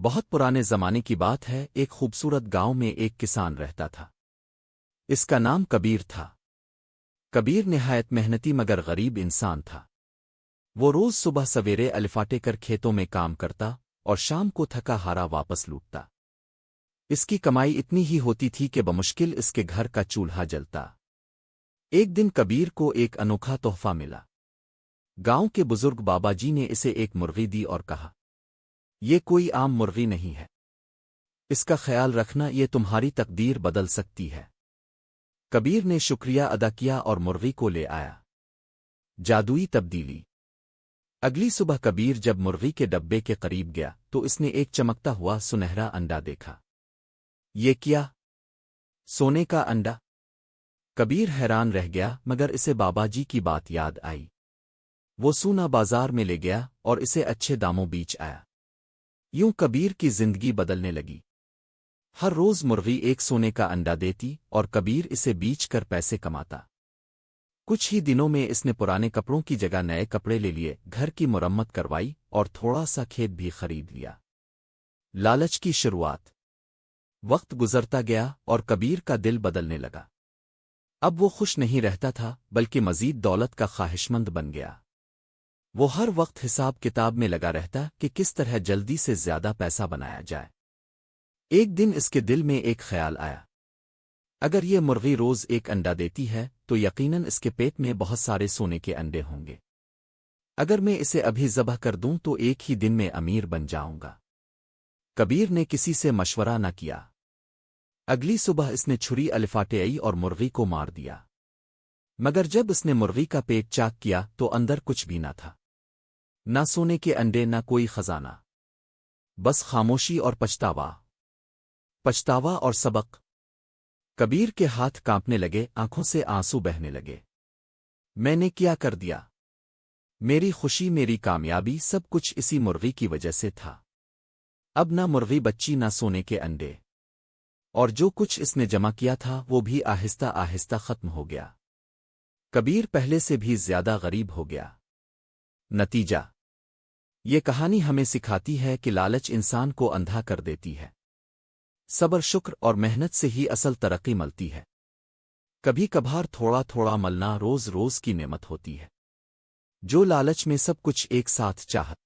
بہت پرانے زمانے کی بات ہے، ایک خوبصورت گاؤں میں ایک کسان رہتا تھا۔ اس کا نام کبیر تھا۔ کبیر نہایت محنتی مگر غریب انسان تھا۔ وہ روز صبح سویرے الفاٹے کر کھیتوں میں کام کرتا اور شام کو تھکا ہارا واپس لوٹتا۔ اس کی کمائی اتنی ہی ہوتی تھی کہ بمشکل اس کے گھر کا چولہا جلتا۔ ایک دن کبیر کو ایک انوکھا تحفہ ملا۔ گاؤں کے بزرگ بابا جی نے اسے ایک مرغی دی اور کہا، یہ کوئی عام مرغی نہیں ہے، اس کا خیال رکھنا، یہ تمہاری تقدیر بدل سکتی ہے۔ کبیر نے شکریہ ادا کیا اور مرغی کو لے آیا۔ جادوئی تبدیلی۔ اگلی صبح کبیر جب مرغی کے ڈبے کے قریب گیا تو اس نے ایک چمکتا ہوا سنہرا انڈا دیکھا۔ یہ کیا؟ سونے کا انڈا؟ کبیر حیران رہ گیا، مگر اسے بابا جی کی بات یاد آئی۔ وہ سونا بازار میں لے گیا اور اسے اچھے داموں بیچ آیا۔ یوں کبیر کی زندگی بدلنے لگی۔ ہر روز مرغی ایک سونے کا انڈا دیتی اور کبیر اسے بیچ کر پیسے کماتا۔ کچھ ہی دنوں میں اس نے پرانے کپڑوں کی جگہ نئے کپڑے لے لیے، گھر کی مرمت کروائی اور تھوڑا سا کھیت بھی خرید لیا۔ لالچ کی شروعات۔ وقت گزرتا گیا اور کبیر کا دل بدلنے لگا۔ اب وہ خوش نہیں رہتا تھا بلکہ مزید دولت کا خواہشمند بن گیا۔ وہ ہر وقت حساب کتاب میں لگا رہتا کہ کس طرح جلدی سے زیادہ پیسہ بنایا جائے۔ ایک دن اس کے دل میں ایک خیال آیا، اگر یہ مرغی روز ایک انڈا دیتی ہے تو یقیناً اس کے پیٹ میں بہت سارے سونے کے انڈے ہوں گے۔ اگر میں اسے ابھی ذبح کر دوں تو ایک ہی دن میں امیر بن جاؤں گا۔ کبیر نے کسی سے مشورہ نہ کیا۔ اگلی صبح اس نے چھری الفاٹے آئی اور مرغی کو مار دیا۔ مگر جب اس نے مرغی کا پیٹ چاک کیا تو اندر کچھ بھی نہ تھا، نہ سونے کے انڈے نہ کوئی خزانہ، بس خاموشی اور پچھتاوا اور سبق۔ کبیر کے ہاتھ کانپنے لگے، آنکھوں سے آنسو بہنے لگے۔ میں نے کیا کر دیا؟ میری خوشی، میری کامیابی، سب کچھ اسی مرغی کی وجہ سے تھا۔ اب نہ مرغی بچی نہ سونے کے انڈے، اور جو کچھ اس نے جمع کیا تھا وہ بھی آہستہ آہستہ ختم ہو گیا۔ کبیر پہلے سے بھی زیادہ غریب ہو گیا۔ نتیجہ۔ یہ کہانی ہمیں سکھاتی ہے کہ لالچ انسان کو اندھا کر دیتی ہے۔ صبر، شکر اور محنت سے ہی اصل ترقی ملتی ہے۔ کبھی کبھار تھوڑا تھوڑا ملنا روز روز کی نعمت ہوتی ہے۔ جو لالچ میں سب کچھ ایک ساتھ چاہت